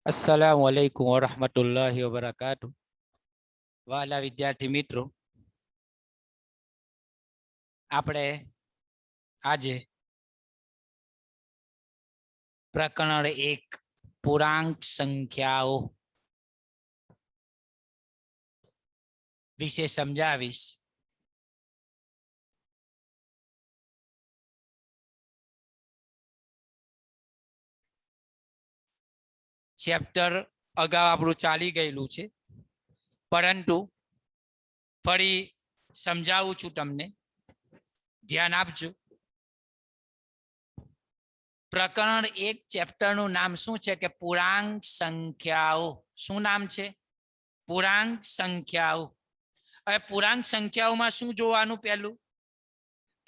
अस्सलामुअलैकुम वरहमतुल्लाहि वबरकातुह। वाला विद्यार्थी मित्रों, આપણે આજે પ્રકરણ 1 પૂર્ણાંક સંખ્યાઓ વિશે સમજાવીશ. ચેપ્ટર અગાઉ આપણું ચાલી ગયેલું છે, પરંતુ ફરી સમજાવું છું તમને, ધ્યાન આપજો. પ્રકરણ 1 ચેપ્ટરનું નામ શું છે કે પૂર્ણાંક સંખ્યાઓ. શું નામ છે? પૂર્ણાંક સંખ્યાઓ. હવે પૂર્ણાંક સંખ્યાઓમાં શું જોવાનું? પહેલું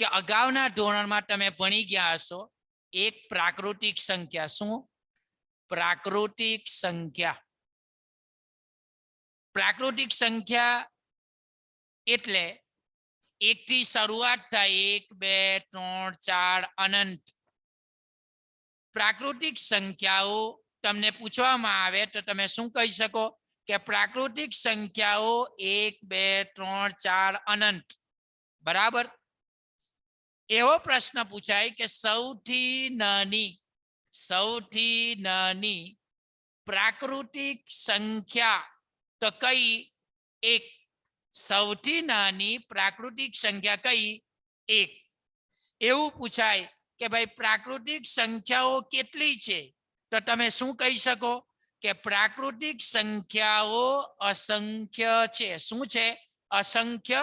કે અગાઉના ધોરણમાં તમે ભણી ગયા હશો એક પ્રાકૃતિક સંખ્યા. શું? પ્રાકૃતિક સંખ્યા. પ્રાકૃતિક સંખ્યા એટલે 1 થી શરૂઆત થાય, 1 2 3 4 અનંત. પ્રાકૃતિક સંખ્યાઓ તમને પૂછવામાં આવે તો તમે શું કહી શકો કે પ્રાકૃતિક સંખ્યાઓ 1 2 3 4 અનંત. બરાબર. એવો પ્રશ્ન પૂછાય કે સૌથી નાની પ્રાકૃતિક સંખ્યા તો કઈ? 1. સૌથી નાની પ્રાકૃતિક સંખ્યા કઈ? 1. એવું પૂછાય કે ભાઈ પ્રાકૃતિક સંખ્યાઓ કેટલી છે તો તમે શું કહી શકો કે પ્રાકૃતિક સંખ્યાઓ અસંખ્ય છે. શું છે? અસંખ્ય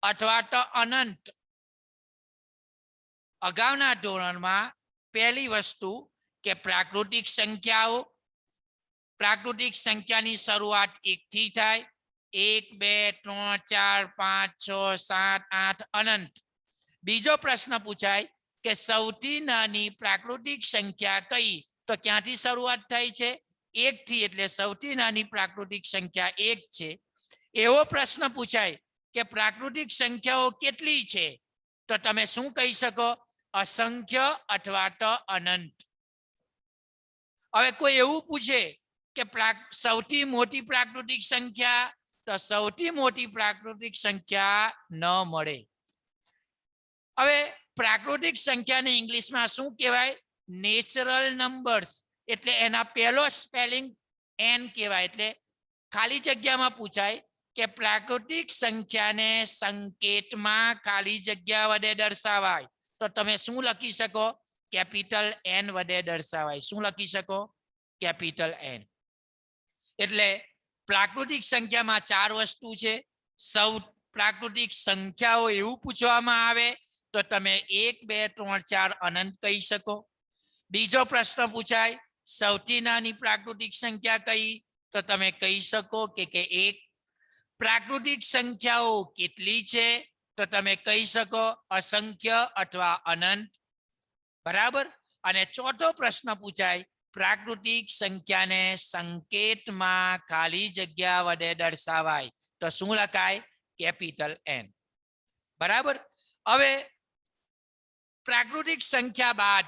અથવા તો અનંત. અગાઉના ધોરણમાં પહેલી વસ્તુ કે પ્રાકૃતિક સંખ્યાની શરૂઆત 1 થી થાય, 1 2 3 4 5 6 7 8 અનંત. બીજો પ્રશ્ન પૂછાય કે સૌથી નાની પ્રાકૃતિક સંખ્યા કઈ? તો ક્યાંથી શરૂઆત થાય છે? 1 થી, એટલે સૌથી નાની પ્રાકૃતિક સંખ્યા 1 છે. એવો પ્રશ્ન પૂછાય કે પ્રાકૃતિક સંખ્યાઓ કેટલી છે તો તમે શું કહી શકો? અસંખ્ય અથવા તો અનંત. હવે કોઈ એવું પૂછે કે સૌથી મોટી પ્રાકૃતિક સંખ્યા, તો સૌથી મોટી પ્રાકૃતિક સંખ્યા ન મળે. હવે પ્રાકૃતિક સંખ્યાને ઇંગ્લિશમાં શું કહેવાય? Natural numbers. એટલે એના પહેલો સ્પેલિંગ n કહેવાય. એટલે ખાલી જગ્યામાં પૂછાય કે પ્રાકૃતિક સંખ્યાને સંકેતમાં ખાલી જગ્યા વડે દર્શાવાય તો તમે શું લખી શકો? કેપિટલ N વડે દર્શાવાય. શું લખી શકો? Capital N. એટલે પ્રાકૃતિક સંખ્યામાં 4 વસ્તુ છે. પ્રાકૃતિક સંખ્યાઓ એવું પૂછવામાં આવે તો તમે 1 2 3 4 અનંત કહી શકો. બીજો પ્રશ્ન પૂછાય સૌથી નાની પ્રાકૃતિક સંખ્યા કઈ? તો તમે કહી શકો કે 1. પ્રાકૃતિક સંખ્યાઓ કેટલી છે? તો તમે કહી શકો અસંખ્ય અથવા અનંત. બરાબર. અને ચોથો પ્રશ્ન પૂછાય પ્રાકૃતિક સંખ્યાને સંકેતમાં ખાલી જગ્યા વડે દર્શાવાય તો શું લખાય? Capital N. બરાબર. હવે પ્રાકૃતિક સંખ્યા બાદ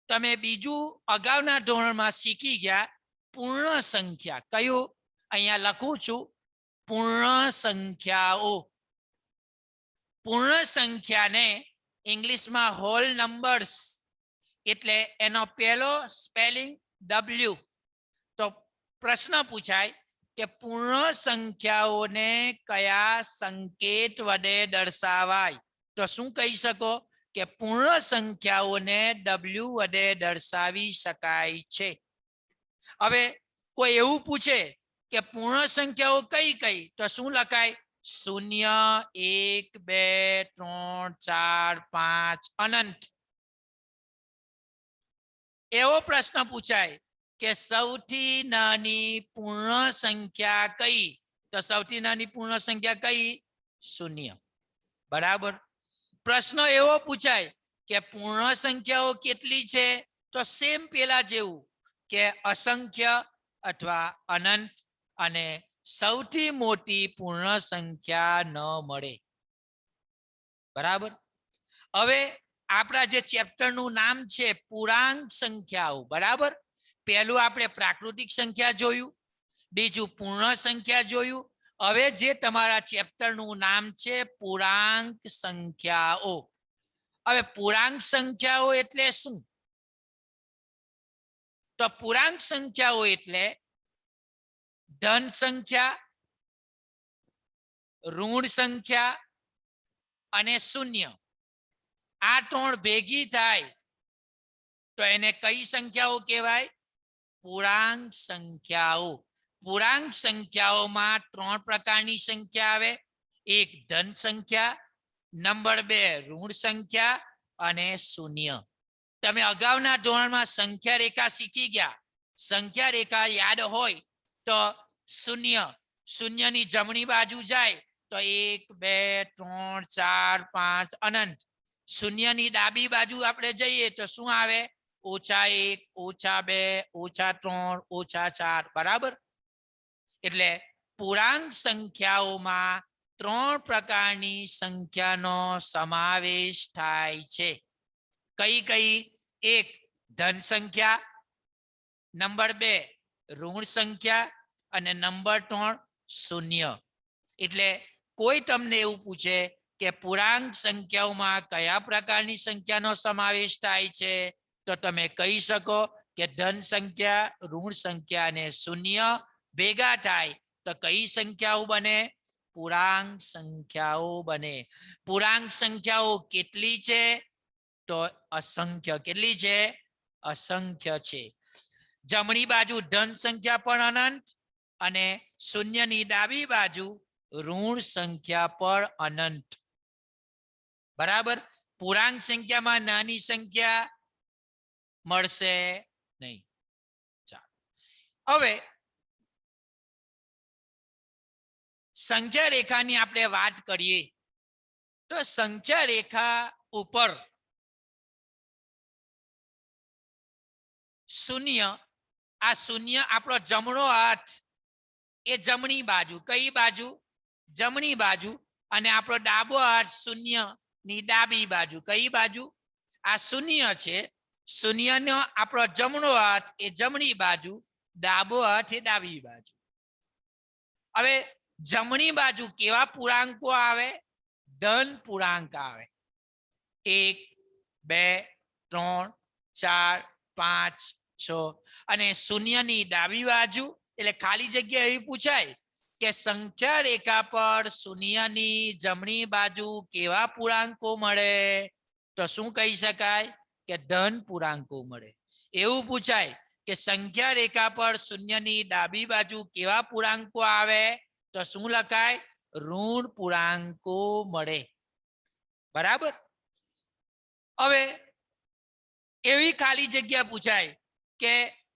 તમે બીજું અગાઉના ધોરણમાં શીખી ગયા પૂર્ણ સંખ્યા. કયું? અહીંયા લખું છું, પૂર્ણ સંખ્યાઓ. પૂર્ણ સંખ્યાને ઇંગ્લિશમાં હોલ નંબર્સ, એટલે એનો પહેલો સ્પેલિંગ W. તો પ્રશ્ન પૂછાય કે પૂર્ણ સંખ્યાઓને કયા સંકેત વડે દર્શાવાય તો શું કહી શકો કે પૂર્ણ સંખ્યાઓને W વડે દર્શાવી શકાય છે. હવે કોઈ એવું પૂછે કે પૂર્ણ સંખ્યાઓ કઈ કઈ તો શું લખાય? 0 1 2 3 4 5 અનંત. એવો પ્રશ્ન પૂછાય કે સૌથી નાની પૂર્ણ સંખ્યા કઈ? તો સૌથી નાની પૂર્ણ સંખ્યા કઈ? 0. બરાબર. પ્રશ્ન એવો પૂછાય કે પૂર્ણ સંખ્યાઓ કેટલી છે? તો સેમ પેલા જેવું કે અસંખ્ય અથવા અનંત. અને સૌથી મોટી પૂર્ણ સંખ્યા ન મળે. બરાબર. હવે આપણા જે ચેપ્ટરનું નામ છે પૂર્ણાંક સંખ્યાઓ. બરાબર. પહેલું આપણે પ્રાકૃતિક સંખ્યા જોયું, બીજું પૂર્ણ સંખ્યા જોયું. હવે જે તમારા ચેપ્ટરનું નામ છે પૂર્ણાંક સંખ્યાઓ. હવે પૂર્ણાંક સંખ્યાઓ એટલે શું? તો પૂર્ણાંક સંખ્યાઓ એટલે ધન સંખ્યા, ઋણ સંખ્યા અને શૂન્ય. આ ત્રણ ભેગી થાય તો એને કઈ સંખ્યાઓ કહેવાય? પૂર્ણાંક સંખ્યાઓ. પૂર્ણાંક સંખ્યાઓમાં ત્રણ પ્રકારની સંખ્યા આવે. એક ધન સંખ્યા, નંબર 2 ઋણ સંખ્યા અને શૂન્ય. તમે અગાઉના ધોરણમાં સંખ્યા રેખા શીખી ગયા. સંખ્યા રેખા યાદ હોય તો શૂન્યની જમણી બાજુ જાય તો 1 2 3 4 5 અનંત. શૂન્યની ડાબી બાજુ આપણે જઈએ તો શું આવે? -1 -2 -3 -4. બરાબર? એટલે પૂર્ણાંક સંખ્યાઓમાં ત્રણ પ્રકારની સંખ્યાનો સમાવેશ થાય છે. કઈ કઈ? એક ધન સંખ્યા, નંબર 2 ઋણ સંખ્યા અને નંબર 3 શૂન્ય. એટલે કોઈ તમને એવું પૂછે કે પૂર્ણાંક સંખ્યાઓમાં કયા પ્રકારની સંખ્યાનો સમાવેશ થાય છે તો તમે કહી શકો કે ધન સંખ્યા, ઋણ સંખ્યા અને શૂન્ય ભેગા થાય તો કઈ સંખ્યાઓ બને? પૂર્ણાંક સંખ્યાઓ બને. પૂર્ણાંક સંખ્યાઓ કેટલી છે? તો અસંખ્ય. કેટલી છે? અસંખ્ય છે. જમણી બાજુ ધન સંખ્યા પણ અનંત અને શૂન્યની ડાબી બાજુ ઋણ સંખ્યા પર અનંત. બરાબર? પૂર્ણાંક સંખ્યામાં નાની સંખ્યા મળશે નહીં. ચાલો હવે સંખ્યા રેખાની આપણે વાત કરીએ તો સંખ્યા રેખા ઉપર શૂન્ય, આ શૂન્ય આપણો જમણો હાથ એ જમણી બાજુ. કઈ બાજુ? જમણી બાજુ. અને આપણો ડાબો હાથ શૂન્યની ડાબી બાજુ. કઈ બાજુ? આ શૂન્ય છે. શૂન્યનો આપણો જમણો હાથ એ જમણી બાજુ, ડાબો હાથ એ ડાબી બાજુ. હવે જમણી બાજુ કેવા પૂર્ણાંકો આવે? ધન પૂર્ણાંક આવે. 1 2 3 4 5 6. અને શૂન્યની ડાબી બાજુ એટલે ખાલી જગ્યા એવી પૂછાય કે સંખ્યા રેખા પર શૂન્યની જમણી બાજુ કેવા પૂર્ણાંકો મળે તો શું કહી શકાય? કે ધન પૂર્ણાંકો મળે. એવું પૂછાય કે સંખ્યા રેખા પર શૂન્યની ડાબી બાજુ કેવા પૂર્ણાંકો આવે તો શું લખાય? ઋણ પૂર્ણાંકો મળે. બરાબર? હવે એવી ખાલી જગ્યા પૂછાય કે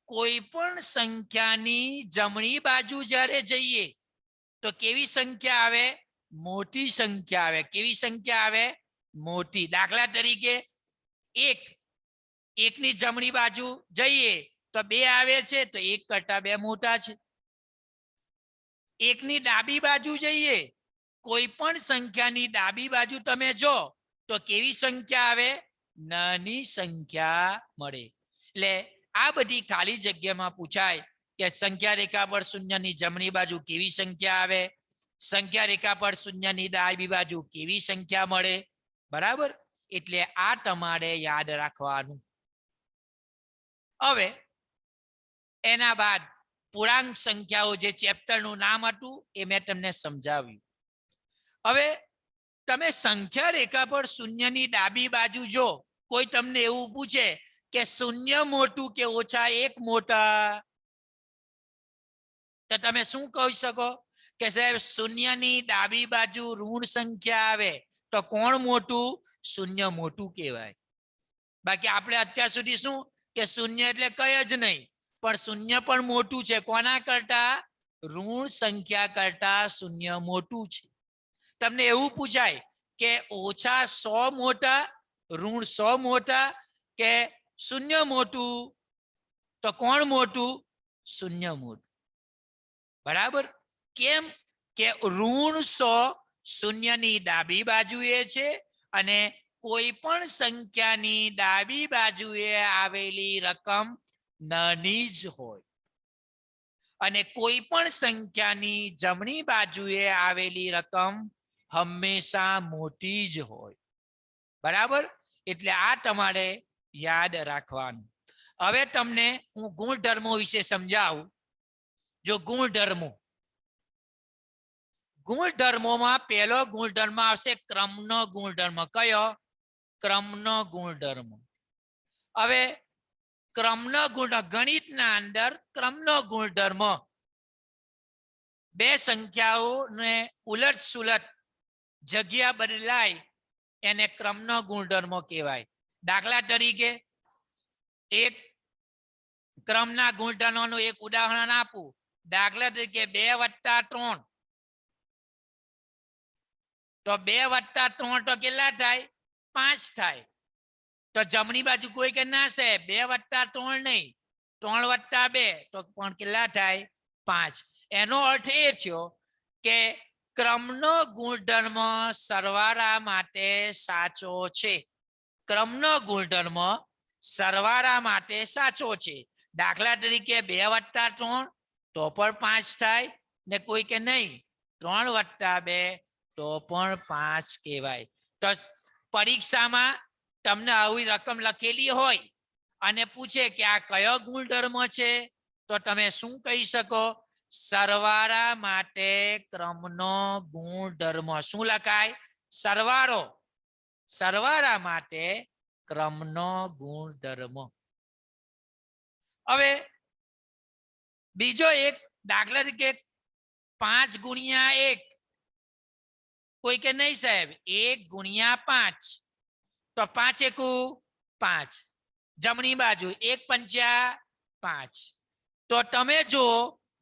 કોઈ પણ સંખ્યાની જમણી બાજુ જ્યારે જઈએ તો કેવી સંખ્યા આવે? મોટી સંખ્યા આવે. કેવી સંખ્યા આવે? મોટી. દાખલા તરીકે 1 ની જમણી બાજુ જઈએ તો 2 આવે છે તો 1 કરતા 2 મોટા છે. 1 ની ડાબી બાજુ જઈએ, કોઈ પણ સંખ્યાની ડાબી બાજુ તમે જો તો કેવી સંખ્યા આવે? નાની સંખ્યા મળે. એટલે આ બધી ખાલી જગ્યામાં પૂછાય કે સંખ્યા રેખા પર શૂન્યની જમણી બાજુ કેવી સંખ્યા આવે, સંખ્યા રેખા પર શૂન્યની ડાબી બાજુ કેવી સંખ્યા મળે. બરાબર? એટલે આ તમારે યાદ રાખવાનું. હવે એના બાદ પૂર્ણાંક સંખ્યાઓ જે ચેપ્ટરનું નામ હતું એ મેં તમને સમજાવ્યું. હવે તમે સંખ્યા રેખા પર શૂન્યની ડાબી બાજુ જો કોઈ તમને એવું પૂછે કે શૂન્ય મોટું કે -1 મોટા તો તમે શું કહી શકો? કે સાહેબ શૂન્યની ડાબી બાજુ ઋણ સંખ્યા આવે તો કોણ મોટું? શૂન્ય મોટું કહેવાય. બાકી આપણે અત્યાર સુધી શું કે શૂન્ય એટલે કઈ જ નહીં, પણ શૂન્ય પણ મોટું છે. કોના કરતા? ઋણ સંખ્યા કરતા શૂન્ય મોટું છે. તમને એવું પૂછાય કે -100 મોટા, ઋણ 100 મોટા કે શૂન્ય મોટું તો કોણ મોટું? શૂન્ય મોટું. બરાબર? કેમ? કે ઋણ 100 શૂન્યની ડાબી બાજુએ છે અને કોઈ પણ સંખ્યાની ડાબી બાજુએ આવેલી રકમ નાની જ હોય અને કોઈ પણ સંખ્યાની જમણી બાજુએ આવેલી રકમ હંમેશા મોટી જ હોય. બરાબર? એટલે આ તમારે યાદ રાખવાનું. હવે તમને હું ગુણધર્મો વિશે સમજાવું. જો ગુણધર્મોમાં પહેલો ગુણધર્મ આવશે ક્રમનો ગુણધર્મ. કયો? ક્રમનો ગુણધર્મ. હવે ક્રમનો ગુણધર્મ, ગણિતના અંદર ક્રમનો ગુણધર્મ બે સંખ્યાઓને ઉલટ સુલટ જગ્યા બદલાય એને ક્રમનો ગુણધર્મ કહેવાય. દાખલા તરીકે એક ક્રમના ગુણધર્મનું એક ઉદાહરણ આપું. દાખલા તરીકે 2+3. તો 2+3 તો કેટલા થાય? 5 થાય. તો જમણી બાજુ કોઈ કે ના સાહેબ 2+3 નહીં, 3+2 તો પણ કેટલા થાય? 5. એનો અર્થ એ થયો કે ક્રમનો ગુણધર્મ સરવાળા માટે સાચો છે. ક્રમનો ગુણધર્મ સરવાળા માટે સાચો છે. દાખલા તરીકે 2+3 તો પણ 5 થાય ને કોઈ કે નહીં 3+2 તો પણ 5 કહેવાય. તો પરીક્ષામાં તમને આવી રકમ લખેલી હોય અને પૂછે કે આ કયો ગુણધર્મ છે તો તમે શું કહી શકો? સરવાળા માટે ક્રમનો ગુણધર્મ. શું લખાય? સરવાળો. સરવાળા માટે ક્રમનો ગુણધર્મ. હવે બીજો એક દાખલા તરીકે 5×1. કોઈ કે નહીં સાહેબ 1×5 તો 5×1 = 5. જમણી બાજુ 1×5. તો તમે જો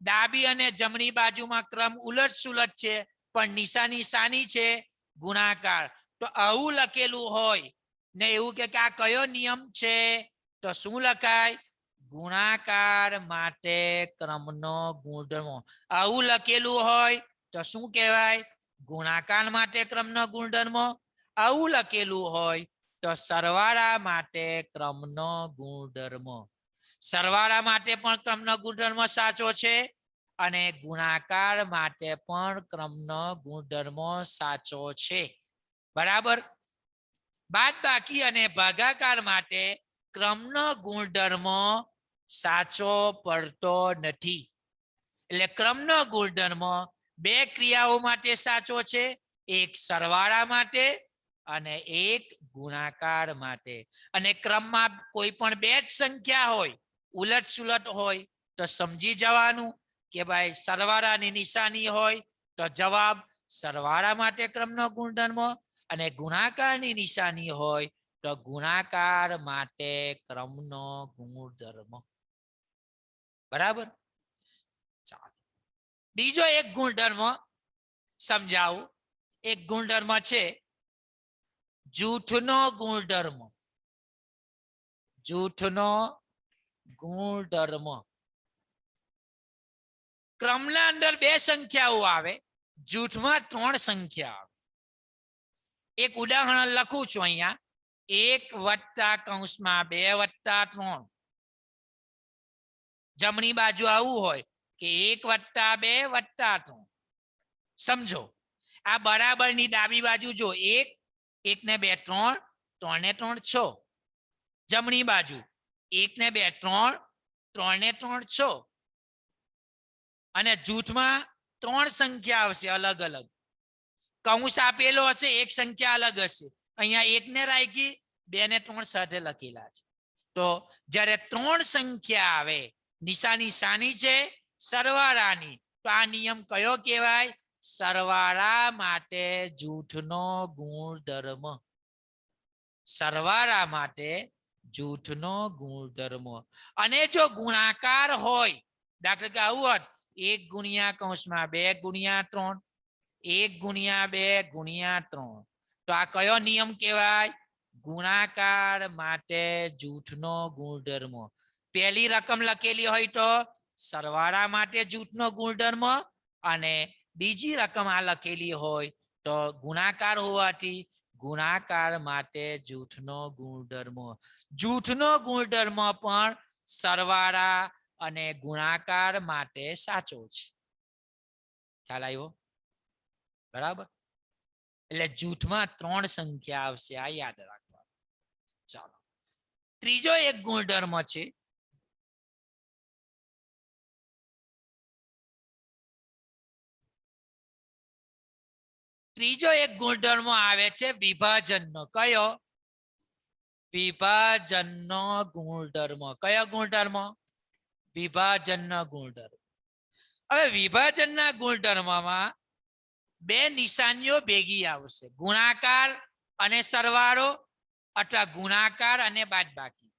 ડાબી અને જમણી બાજુમાં ક્રમ ઉલટ સુલટ છે પણ નિશાની સાની છે? ગુણાકાર. તો આવું લખેલું હોય ને એવું કે આ કયો નિયમ છે તો શું લખાય? ગુણાકાર માટે ક્રમનો ગુણધર્મ. આવું લખેલું હોય તો શું કહેવાય? ગુણાકાર માટે ક્રમનો ગુણધર્મ. આવું લખેલું હોય તો સરવાળા માટે ક્રમનો ગુણધર્મ. સરવાળા માટે પણ ક્રમનો ગુણધર્મ સાચો છે અને ગુણાકાર માટે પણ ક્રમનો ગુણધર્મ સાચો છે. બરાબર? બાદબાકી અને ભાગાકાર માટે ક્રમનો ગુણધર્મ સાચો પડતો નથી. એટલે ક્રમનો ગુણધર્મ બે ક્રિયાઓ માટે સાચો છે. એક સરવાળા માટે અને એક ગુણાકાર માટે. અને ક્રમમાં કોઈ પણ બે જ સંખ્યા હોય, ઉલટ સુલટ હોય તો સમજી જવાનું કે ભાઈ સરવાળાની નિશાની હોય તો જવાબ સરવાળા માટે ક્રમનો ગુણધર્મ અને ગુણાકારની નિશાની હોય તો ગુણાકાર માટે ક્રમનો ગુણધર્મ. બરાબર? ચાલો બીજો એક ગુણધર્મ સમજાવું. એક ગુણધર્મ છે જૂથનો ગુણધર્મ. જૂથનો ગુણધર્મ. ક્રમના અંદર બે સંખ્યાઓ આવે, જૂથમાં 3 સંખ્યા આવે. એક ઉદાહરણ લખું છું અહીંયા. 1+2+3. જમણી બાજુ આવું હોય કે 1+2+3. સમજો આ બરાબરની ડાબી બાજુ જો 1, 1 ને 2 3, 3 ને 3 6. જમણી બાજુ 1 ને 2 3, 3 ને 3 6. અને જૂથમાં 3 સંખ્યા આવશે અલગ અલગ. કૌંસ આપેલો હશે, એક સંખ્યા અલગ હશે. અહીંયા 1 ને રાખી, 2 ને 3 સાથે લખેલા છે. તો જ્યારે 3 સંખ્યા આવે નિશાની શાની છે? સરવાળાની. તો આ નિયમ કયો કહેવાય? સરવાળા માટે જૂથનો ગુણધર્મ. સરવાળા માટે જૂથનો ગુણધર્મ. અને જો ગુણાકાર હોય, દાખલા કે આવું હોત 1×2×3, 1×2×3. તો આ કયો નિયમ કહેવાય? ગુણાકાર માટે જૂથનો ગુણધર્મ. પહેલી રકમ લખેલી હોય તો સરવાળા માટે જૂથનો ગુણધર્મ અને બીજી રકમ આ લખેલી હોય તો ગુણાકાર હોવાથી ગુણાકાર માટે જૂથનો ગુણધર્મ. જૂથનો ગુણધર્મ પણ સરવાળા અને ગુણાકાર માટે સાચો છે. ખ્યાલ આવ્યો? બરાબર. એટલે જૂથમાં 3 સંખ્યા આવશે, આ યાદ રાખવા. ચાલો, ત્રીજો એક ગુણધર્મ છે આવે છે વિભાજનનો. કયો? વિભાજનનો ગુણધર્મ. કયો ગુણધર્મ? વિભાજનનો ગુણધર્મ. હવે વિભાજનના ગુણધર્મમાં 2 નિશાનીઓ ભેગી આવશે, ગુણાકાર અને સરવાળો અથવા ગુણાકાર અને બાદબાકી.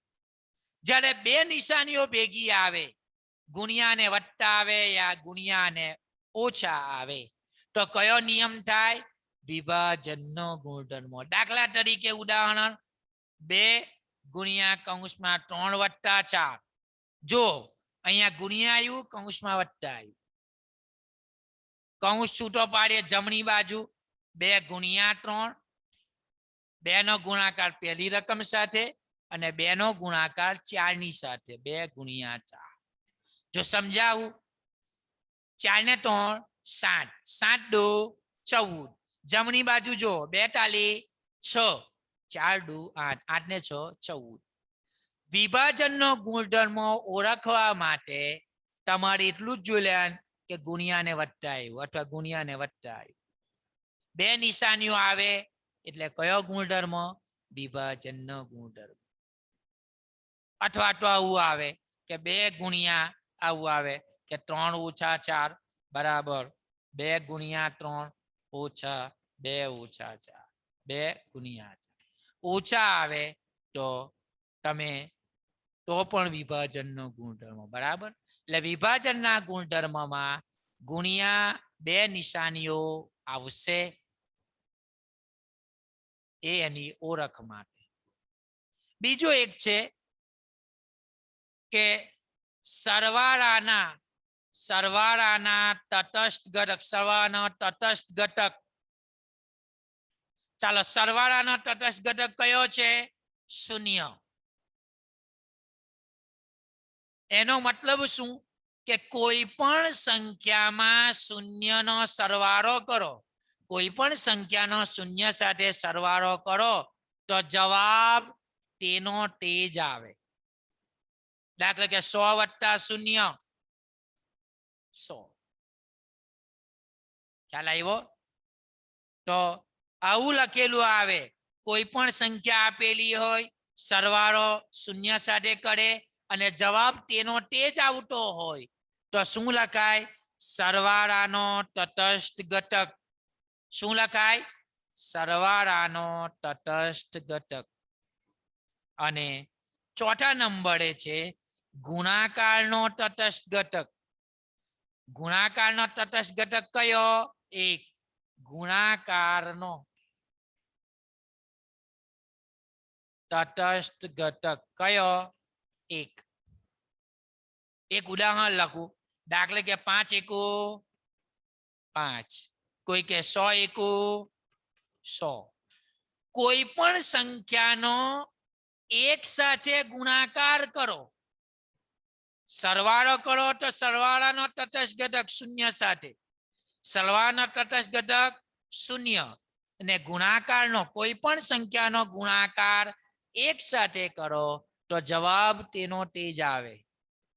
જ્યારે 2 નિશાનીઓ ભેગી આવે, ગુણ્યા ને વત્તા આવે યા ગુણ્યા ને ઓછા આવે, તો કયો નિયમ થાય? વિભાજનનો ગુણધર્મ. દાખલા તરીકે ઉદાહરણ 2 ગુણ્યા કૌંસમાં 3 વત્તા 4. જો અહીંયા ગુણ્યા આવ્યું, કૌંસમાં વત્તા આવ્યું. કૌંસ છૂટો પાડીએ જમણી બાજુ, 2 ગુણ્યા 3, 2 નો ગુણાકાર પહેલી રકમ સાથે અને 2 નો ગુણાકાર 4 ની સાથે, 2 ગુણ્યા 4. જો સમજાવું, 4 ને 3 7, 7 દુ 14. જમણી બાજુ જો 2 તાલી 6, 4 દુ 8, 8 ને 6 14. વિભાજનનો ગુણધર્મ ઓળખવા માટે તમારે એટલું જ જોઈ લેવાનું કે ગુણ્યા ને વત્તા આવ્યું અથવા ગુણ્યા ને વત્તા આવ્યું. 2 નિશાનીઓ આવે એટલે કયો ગુણધર્મ? વિભાજનનો ગુણધર્મ. અથવા તો આવું આવે કે 2 ગુણ્યા આવું આવે કે 3 ઓછા 4 બરાબર 2 ગુણ્યા 3 ઓછા 2 ઓછા 4, 2 ગુણ્યા 4 ઓછા આવે તો તમે તો પણ વિભાજનનો ગુણધર્મ. બરાબર. એટલે વિભાજનના ગુણધર્મમાં ગુણ્યા 2 નિશાનીઓ આવશે, એ એની ઓળખ માટે. બીજો એક છે કે સરવાળાના તટસ્થ ઘટક. સરવાળાનો તટસ્થ ઘટક. ચાલો, સરવાળાનો તટસ્થ ઘટક કયો છે? 0. એનો મતલબ શું? કે કોઈ પણ સંખ્યામાં 0 નો સરવાળો કરો, કોઈ પણ સંખ્યાનો 0 સાથે સરવાળો કરો તો જવાબ તેનો તે જ આવે. દાખલા કે 100 વત્તા 0 100. ખ્યાલ આવ્યો? તો આવું લખેલું આવે, કોઈ પણ સંખ્યા આપેલી હોય, સરવાળો 0 સાથે કરે અને જવાબ તેનો તે જ આવતો હોય તો શું લખાય? સરવાળાનો તટસ્થ ઘટક. શું લખાય? સરવાળાનો તટસ્થ ઘટક. અને ચોથા નંબરે છે ગુણાકારનો તટસ્થ ઘટક. ગુણાકારનો તટસ્થ ઘટક કયો? 1. ગુણાકારનો તટસ્થ ઘટક કયો? 1. એક ઉદાહરણ લખું. દાખલા કે 5 એકુ 5, કોઈ કે 100 એકુ 100. કોઈ પણ સંખ્યાનો એક સાથે ગુણાકાર કરો, સરવાળો કરો તો સરવાળાનો તટસ્થ ઘટક 0 સાથે, સરવાળાનો તટસ્થ ઘટક 0 અને ગુણાકારનો કોઈ પણ સંખ્યાનો ગુણાકાર એક સાથે કરો તો જવાબ તેનો તે જ આવે.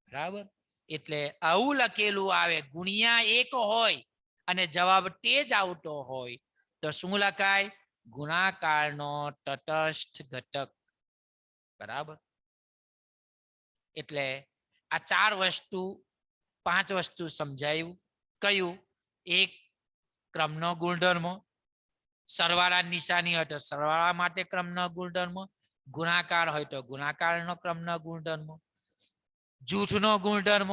બરાબર. એટલે આવું લખેલું આવે, ગુણ્યા 1 હોય અને જવાબ તે જ આવતો હોય તો શું લખાય? ગુણાકારનો તટસ્થ ઘટક. બરાબર. એટલે આ 4 વસ્તુ 5 વસ્તુ સમજાયું. કયું? 1 ક્રમનો ગુણધર્મ, સરવાળા નિશાની હોય તો સરવાળા માટે ક્રમનો ગુણધર્મ, ગુણાકાર હોય તો ગુણાકારનો ક્રમનો ગુણધર્મ, જૂથનો ગુણધર્મ,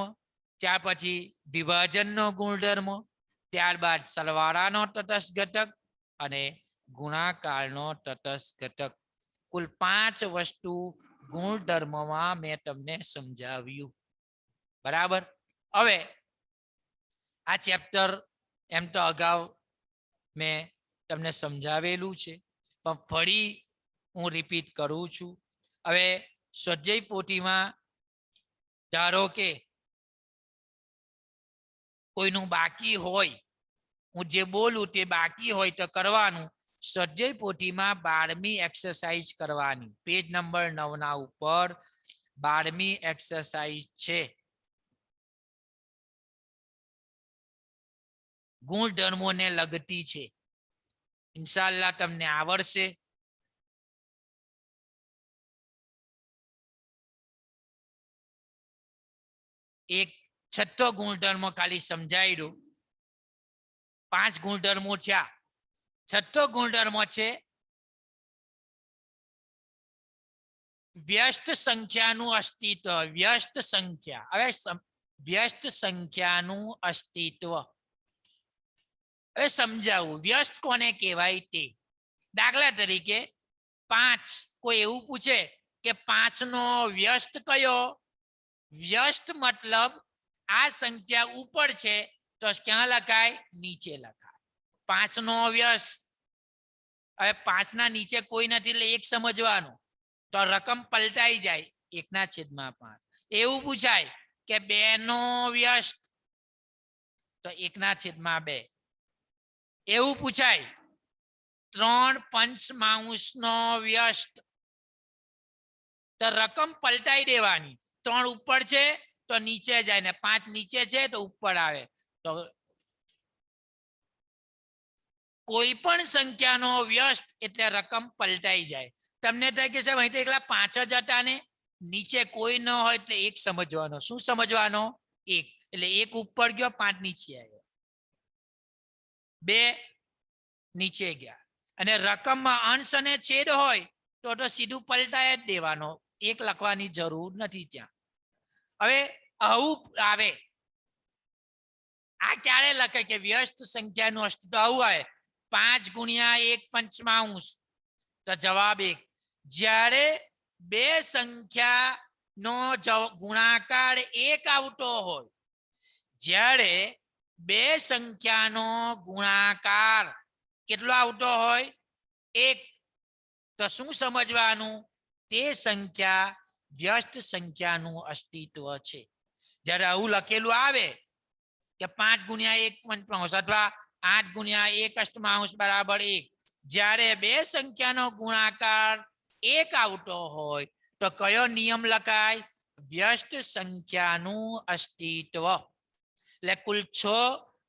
ત્યાર પછી વિભાજનનો ગુણધર્મ, ત્યારબાદ સરવાળાનો તટસ્થ ઘટક અને ગુણાકારનો તટસ્થ ઘટક. કુલ 5 વસ્તુ ગુણધર્મમાં મેં તમને સમજાવ્યું. બરાબર. હવે આ ચેપ્ટર એમ તો અગાઉ મેં તમને સમજાવેલું છે, પણ ફરી હું રિપીટ કરું છું. હવે સ્વાધ્યાય પોથીમાં ધારો કે કોઈનું બાકી હોય, હું જે બોલું તે બાકી હોય તો કરવાનું. સ્વાધ્યાય પોથીમાં 12મી એક્સરસાઇઝ કરવાની, પેજ નંબર 9 ના ઉપર 12મી એક્સરસાઇઝ છે. ગુણધર્મોને લગતી છે. ઇન્શાઅલ્લાહ તમને આવડશે. એક છઠ્ઠો ગુણધર્મ ખાલી સમજાવી દઉં. 5 ગુણધર્મો છે. છઠ્ઠો ગુણધર્મ છે વ્યસ્ત સંખ્યાનું અસ્તિત્વ. વ્યસ્ત સંખ્યા, હવે વ્યસ્ત સંખ્યાનું અસ્તિત્વ હવે સમજાવું. વ્યસ્ત કોને કહેવાય તે. દાખલા તરીકે 5, કોઈ એવું પૂછે કે 5 નો વ્યસ્ત કયો? વ્યસ્ત મતલબ આ સંખ્યા ઉપર છે તો ક્યાં લખાય? નીચે લખાય. 5 નો વ્યસ્ત. હવે 5 ના નીચે કોઈ નથી એટલે 1 સમજવાનું, તો રકમ પલટાઈ જાય. 1/5. એવું પૂછાય કે 2 નો વ્યસ્ત, તો 1/2. એવું પૂછાય 3/5 નો વ્યસ્ત, તો રકમ પલટાઈ દેવાની. 3 ઉપર છે તો નીચે જાય ને 5 નીચે છે તો ઉપર આવે. તો કોઈ પણ સંખ્યાનો વ્યસ્ત એટલે રકમ પલટાઈ જાય. તમને થાય કે સાહેબ અહીં તો એકલા 5 જ હતા ને, નીચે કોઈ ન હોય એટલે 1 સમજવાનો. શું સમજવાનો? 1. એટલે 1 ઉપર ગયો, 5 નીચે આવ્યો, 2 નીચે ગયા. અને રકમમાં અંશ અને છેદ હોય તો સીધું પલટાય જ દેવાનો, 1 લખવાની જરૂર નથી ત્યાં. હવે આવું આવે, આ ક્યારે લખાય કે વ્યસ્ત સંખ્યાનું અસ્તિત્વ? આવું આવે 5 ગુણ્યા 1/5, તો જવાબ 1. જ્યારે બે સંખ્યાનો ગુણાકાર 1 આવતો હોય, જ્યારે બે સંખ્યાનો ગુણાકાર કેટલો આવતો હોય? 1, તો શું સમજવાનું? તે સંખ્યા વ્યસ્ત સંખ્યાનું અસ્તિત્વ છે. જ્યારે આવું લખેલું આવે કે 5 ગુણ્યા 1/5 અથવા 8 ગુણ્યા 1/8 બરાબર 1, જ્યારે બે સંખ્યાનો ગુણાકાર 1 આવતો હોય તો કયો નિયમ લખાય? વ્યસ્ત સંખ્યાનું અસ્તિત્વ. એટલે કુલ 6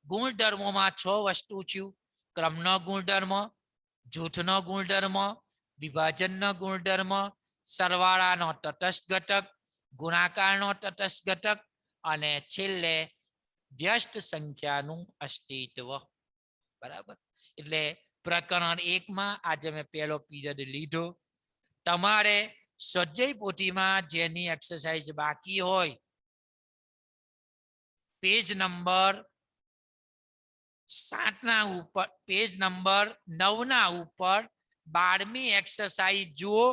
ગુણધર્મોમાં 6 વસ્તુ થયું. ક્રમનો ગુણધર્મ, જૂથનો ગુણધર્મ, વિભાજનનો ગુણધર્મ, સરવાળાનો તટસ્થ ઘટક, ગુણાકારનો તટસ્થ ઘટક, અને છેલ્લે વ્યસ્ત સંખ્યાનું અસ્તિત્વ. બરાબર. એટલે પ્રકરણ 1 માં આજે મેં પહેલો પીરિયડ લીધો. તમારે સ્વાધ્યાય પોથીમાં જેની એક્સરસાઇઝ બાકી હોય, પેજ નંબર 7 ના ઉપર, પેજ નંબર 9 ના ઉપર 12મી એક્સરસાઇઝ જુઓ.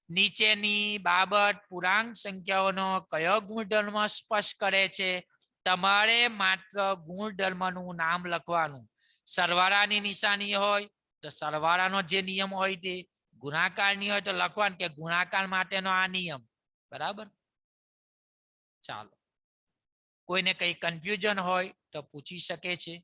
નીચેની બાબત પૂર્ણાંક સંખ્યાઓનો કયો ગુણધર્મ સ્પષ્ટ કરે છે? તમારે માત્ર ગુણધર્મનું નામ લખવાનું. સરવાળાની નિશાની હોય તો સરવાળાનો જે નિયમ હોય તે, ગુણાકારની હોય તો લખવાનું કે ગુણાકાર માટેનો આ નિયમ. બરાબર. ચાલો, કોઈને કઈ કન્ફ્યુઝન હોય તો પૂછી શકે છે.